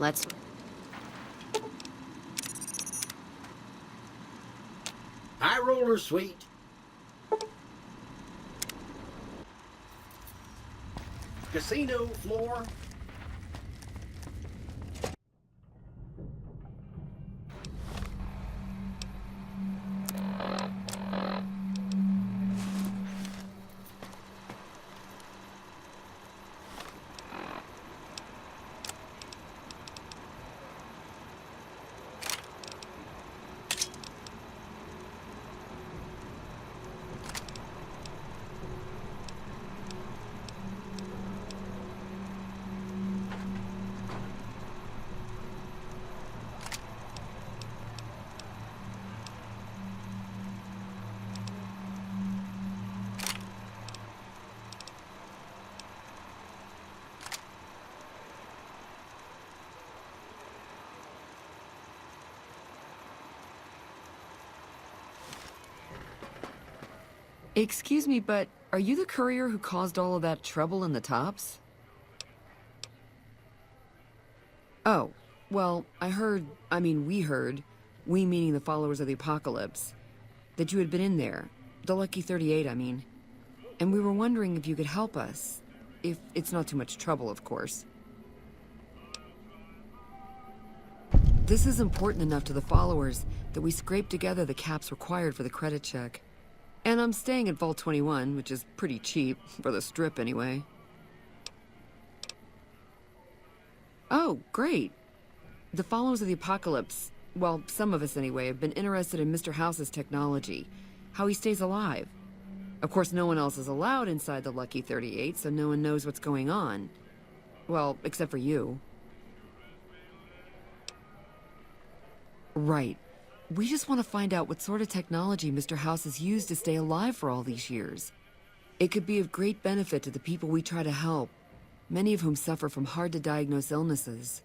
Let's... High roller suite. Casino floor. Excuse me, but are you the courier who caused all of that trouble in the tops? Oh, well, we heard, we meaning the followers of the apocalypse, that you had been in there, the Lucky 38, I mean. And we were wondering if you could help us. If it's not too much trouble, of course. This is important enough to the followers that we scraped together the caps required for the credit check. And I'm staying at Vault 21, which is pretty cheap, for the strip anyway. Oh, great. The followers of the apocalypse, well, some of us anyway, have been interested in Mr. House's technology, how he stays alive. Of course, no one else is allowed inside the Lucky 38, so no one knows what's going on. Well, except for you. Right. We just want to find out what sort of technology Mr. House has used to stay alive for all these years. It could be of great benefit to the people we try to help, many of whom suffer from hard-to-diagnose illnesses.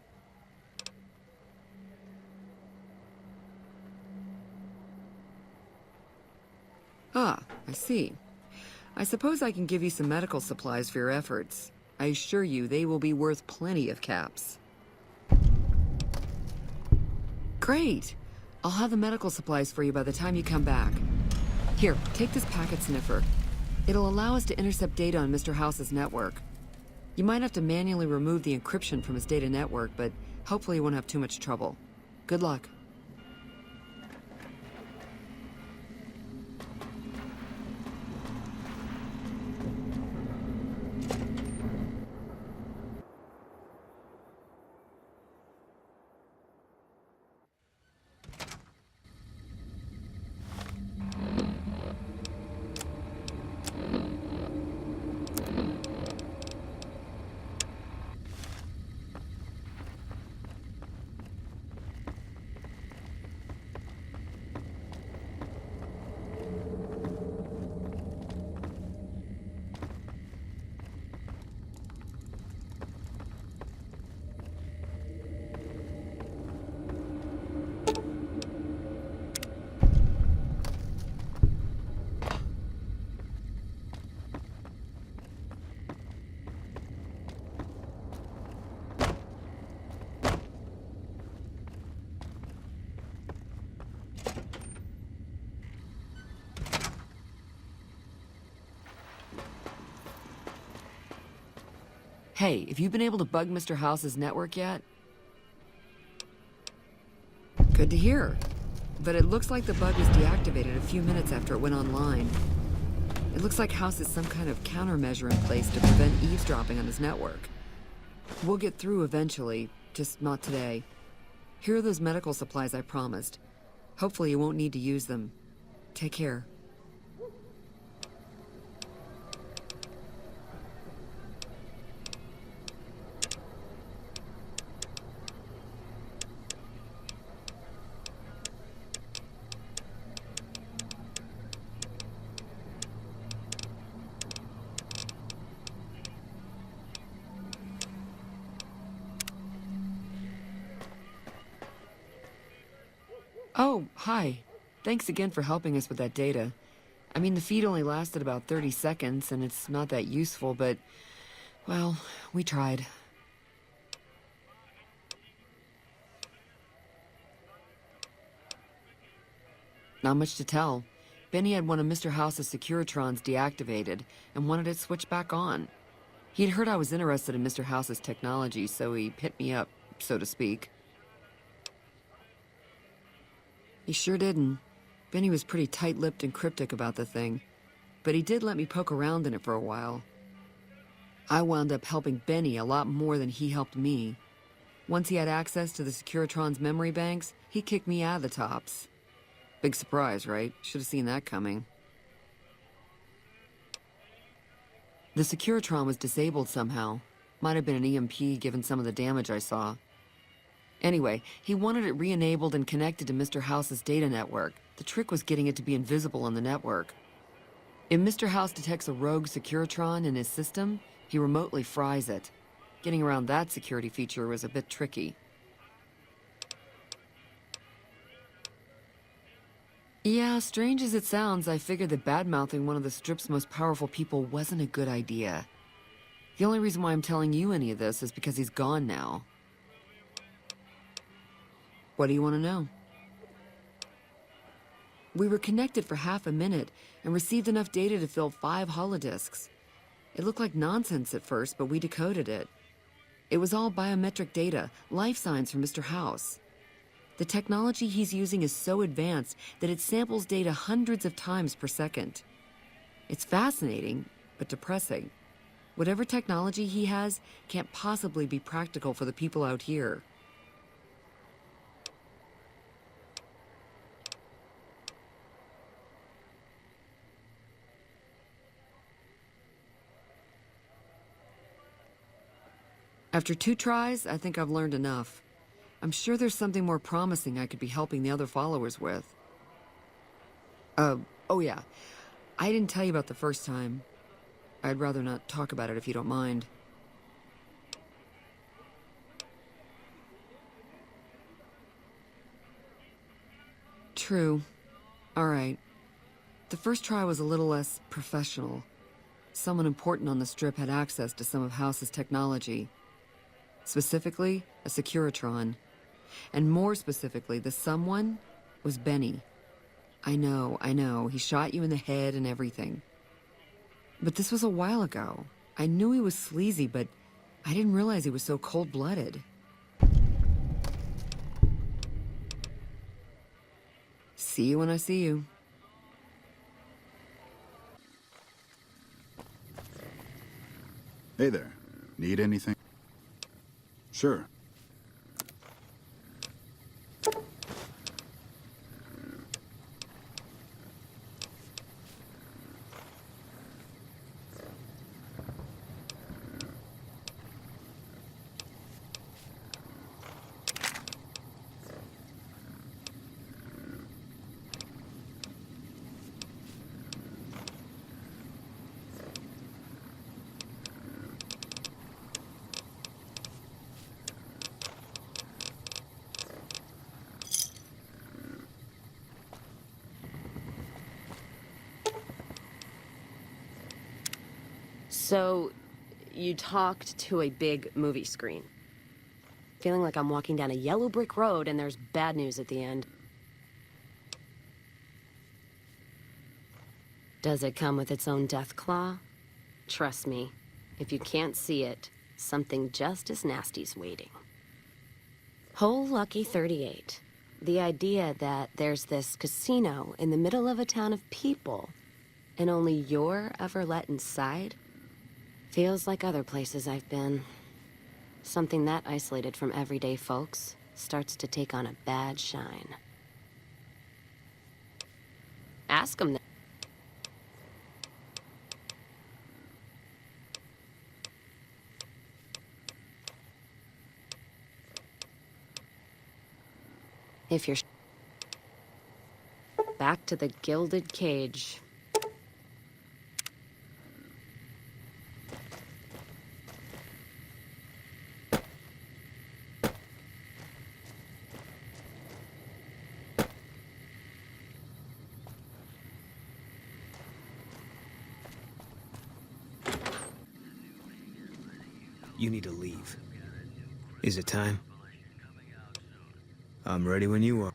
Ah, I see. I suppose I can give you some medical supplies for your efforts. I assure you they will be worth plenty of caps. Great! I'll have the medical supplies for you by the time you come back. Here, take this packet sniffer. It'll allow us to intercept data on Mr. House's network. You might have to manually remove the encryption from his data network, but hopefully you won't have too much trouble. Good luck. Hey, have you been able to bug Mr. House's network yet? Good to hear. But it looks like the bug was deactivated a few minutes after it went online. It looks like House has some kind of countermeasure in place to prevent eavesdropping on his network. We'll get through eventually, just not today. Here are those medical supplies I promised. Hopefully you won't need to use them. Take care. Oh, hi. Thanks again for helping us with that data. I mean, the feed only lasted about 30 seconds, and it's not that useful, but, well, we tried. Not much to tell. Benny had one of Mr. House's Securitrons deactivated and wanted it switched back on. He'd heard I was interested in Mr. House's technology, so he hit me up, so to speak. He sure didn't. Benny was pretty tight-lipped and cryptic about the thing, but he did let me poke around in it for a while. I wound up helping Benny a lot more than he helped me. Once he had access to the Securitron's memory banks, he kicked me out of the tops. Big surprise, right? Should have seen that coming. The Securitron was disabled somehow. Might have been an EMP given some of the damage I saw. Anyway, he wanted it re-enabled and connected to Mr. House's data network. The trick was getting it to be invisible on the network. If Mr. House detects a rogue Securitron in his system, he remotely fries it. Getting around that security feature was a bit tricky. Yeah, strange as it sounds, I figured that bad-mouthing one of the Strip's most powerful people wasn't a good idea. The only reason why I'm telling you any of this is because he's gone now. What do you want to know? We were connected for half a minute and received enough data to fill 5 holodisks. It looked like nonsense at first, but we decoded it. It was all biometric data, life signs from Mr. House. The technology he's using is so advanced that it samples data hundreds of times per second. It's fascinating, but depressing. Whatever technology he has can't possibly be practical for the people out here. After 2 tries, I think I've learned enough. I'm sure there's something more promising I could be helping the other followers with. Oh yeah. I didn't tell you about the first time. I'd rather not talk about it if you don't mind. True. All right. The first try was a little less professional. Someone important on the Strip had access to some of House's technology. Specifically, a Securitron. And more specifically, the someone was Benny. I know, he shot you in the head and everything. But this was a while ago. I knew he was sleazy, but I didn't realize he was so cold-blooded. See you when I see you. Hey there. Need anything? Sure. So, you talked to a big movie screen. Feeling like I'm walking down a yellow brick road and there's bad news at the end. Does it come with its own death claw? Trust me, if you can't see it, something just as nasty's waiting. Whole lucky 38. The idea that there's this casino in the middle of a town of people and only you're ever let inside? Feels like other places I've been. Something that isolated from everyday folks starts to take on a bad shine. Ask them. If you're back to the gilded cage. You need to leave. Is it time? I'm ready when you are.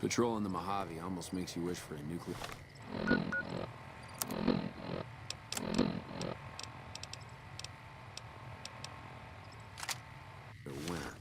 Patrolling the Mojave almost makes you wish for a nuclear... winner.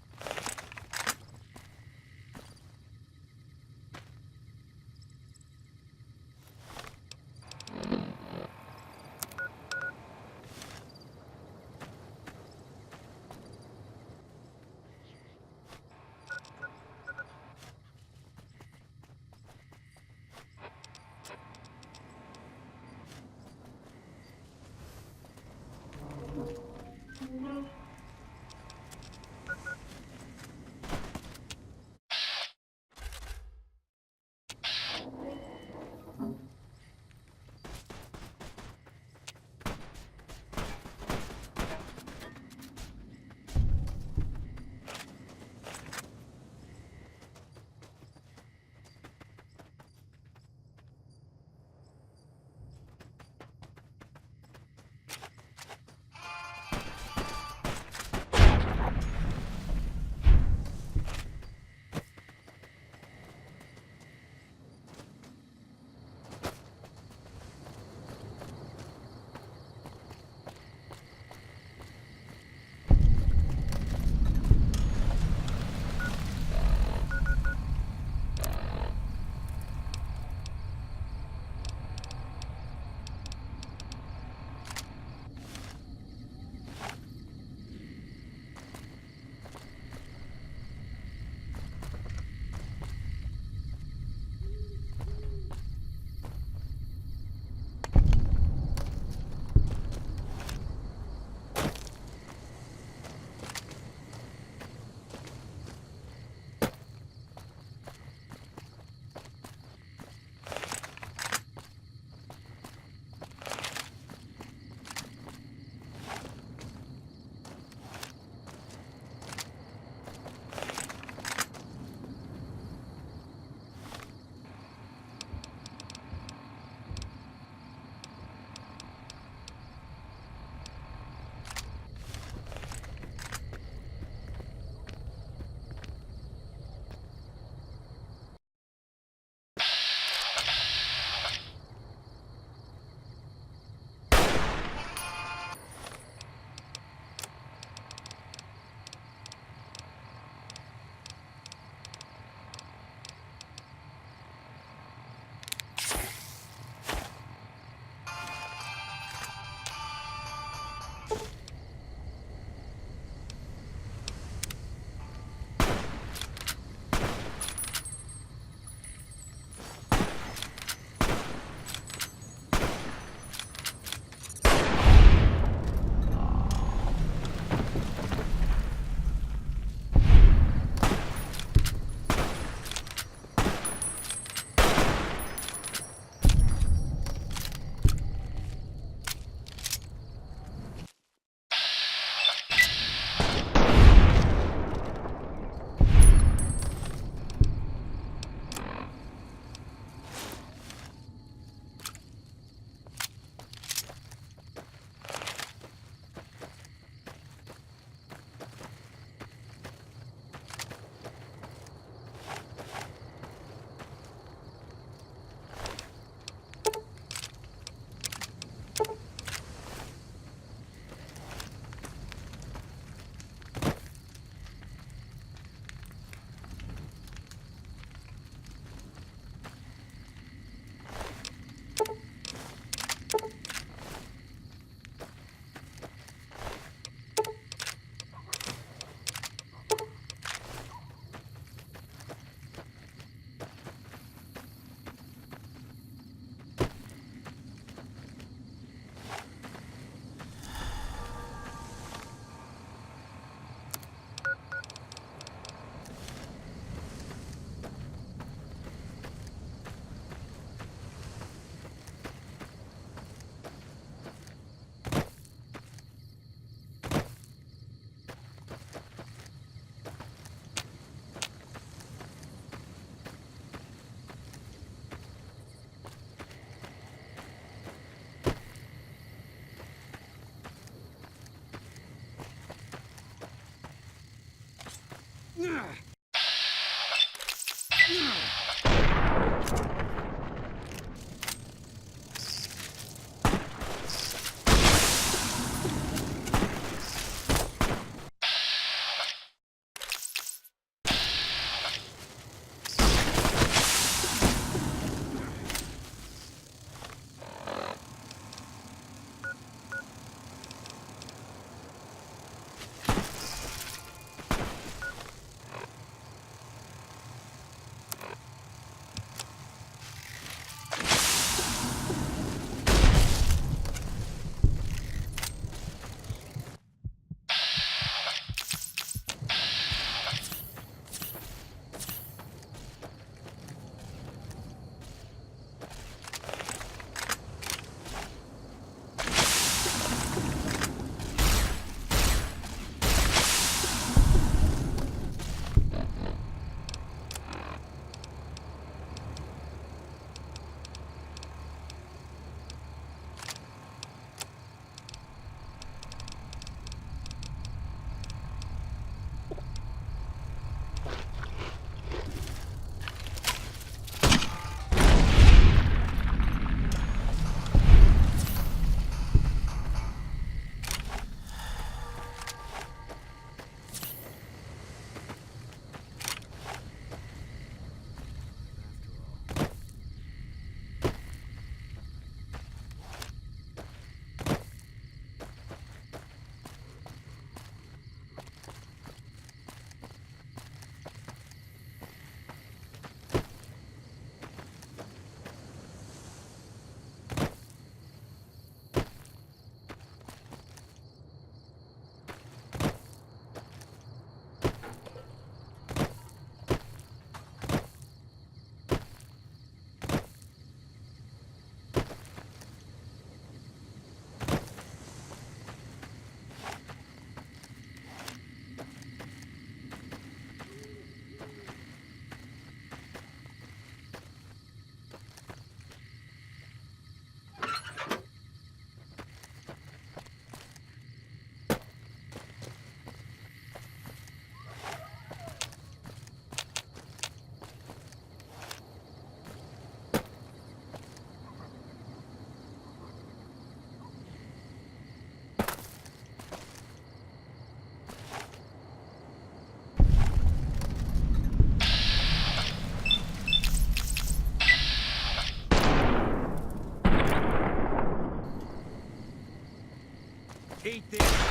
Eat this.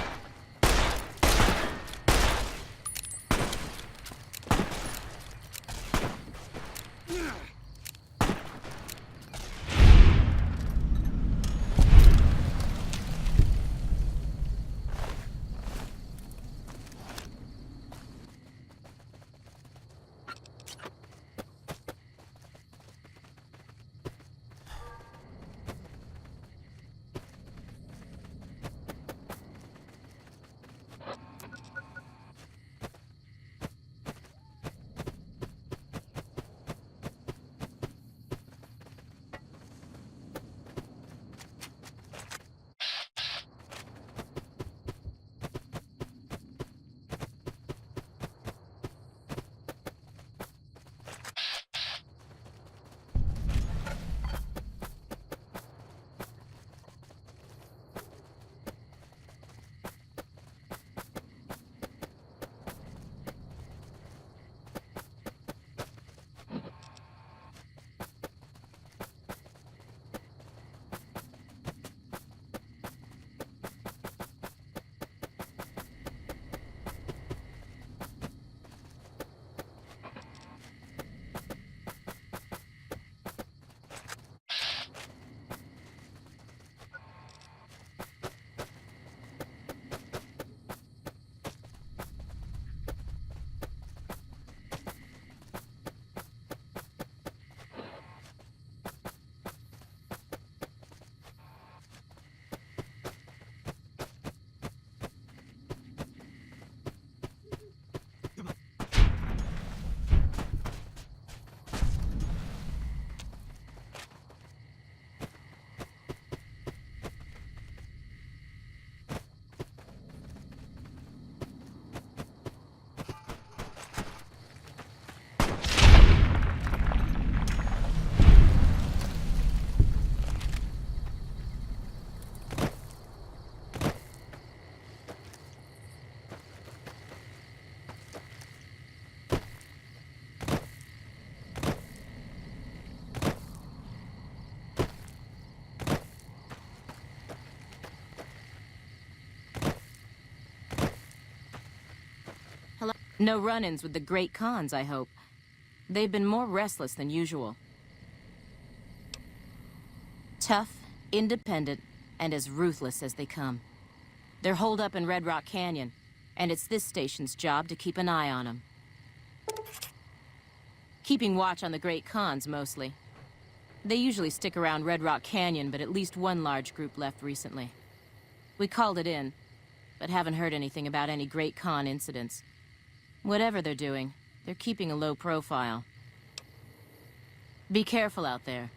No run-ins with the Great Khans, I hope. They've been more restless than usual. Tough, independent, and as ruthless as they come. They're holed up in Red Rock Canyon, and it's this station's job to keep an eye on them. Keeping watch on the Great Khans, mostly. They usually stick around Red Rock Canyon, but at least one large group left recently. We called it in, but haven't heard anything about any Great Khan incidents. Whatever they're doing, they're keeping a low profile. Be careful out there.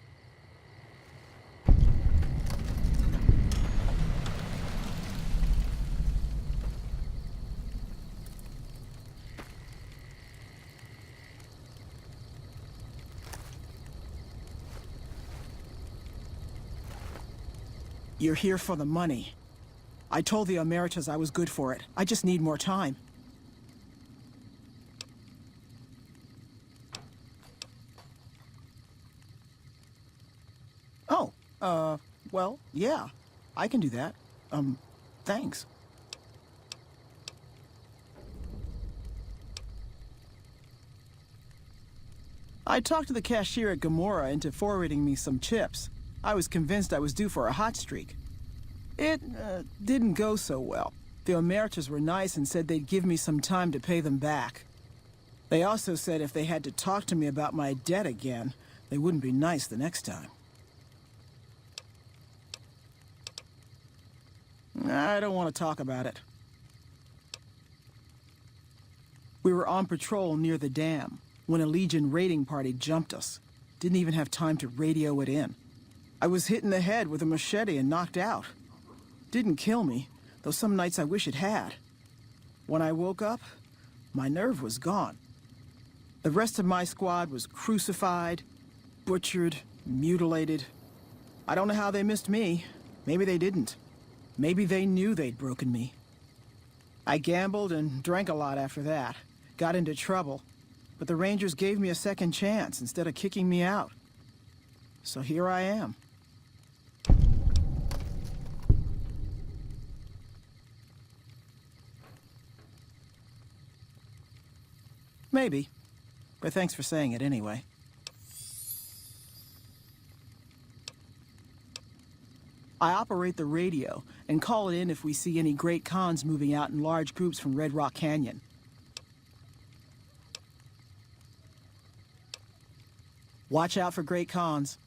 You're here for the money. I told the Emeritus I was good for it. I just need more time. Oh, well, yeah. I can do that. Thanks. I talked to the cashier at Gomorrah into forwarding me some chips. I was convinced I was due for a hot streak. It, didn't go so well. The Emeritus were nice and said they'd give me some time to pay them back. They also said if they had to talk to me about my debt again, they wouldn't be nice the next time. I don't want to talk about it. We were on patrol near the dam when a Legion raiding party jumped us. Didn't even have time to radio it in. I was hit in the head with a machete and knocked out. Didn't kill me, though some nights I wish it had. When I woke up, my nerve was gone. The rest of my squad was crucified, butchered, mutilated. I don't know how they missed me. Maybe they didn't. Maybe they knew they'd broken me. I gambled and drank a lot after that. Got into trouble. But the Rangers gave me a second chance instead of kicking me out. So here I am. Maybe. But thanks for saying it anyway. I operate the radio and call it in if we see any great cons moving out in large groups from Red Rock Canyon. Watch out for great cons.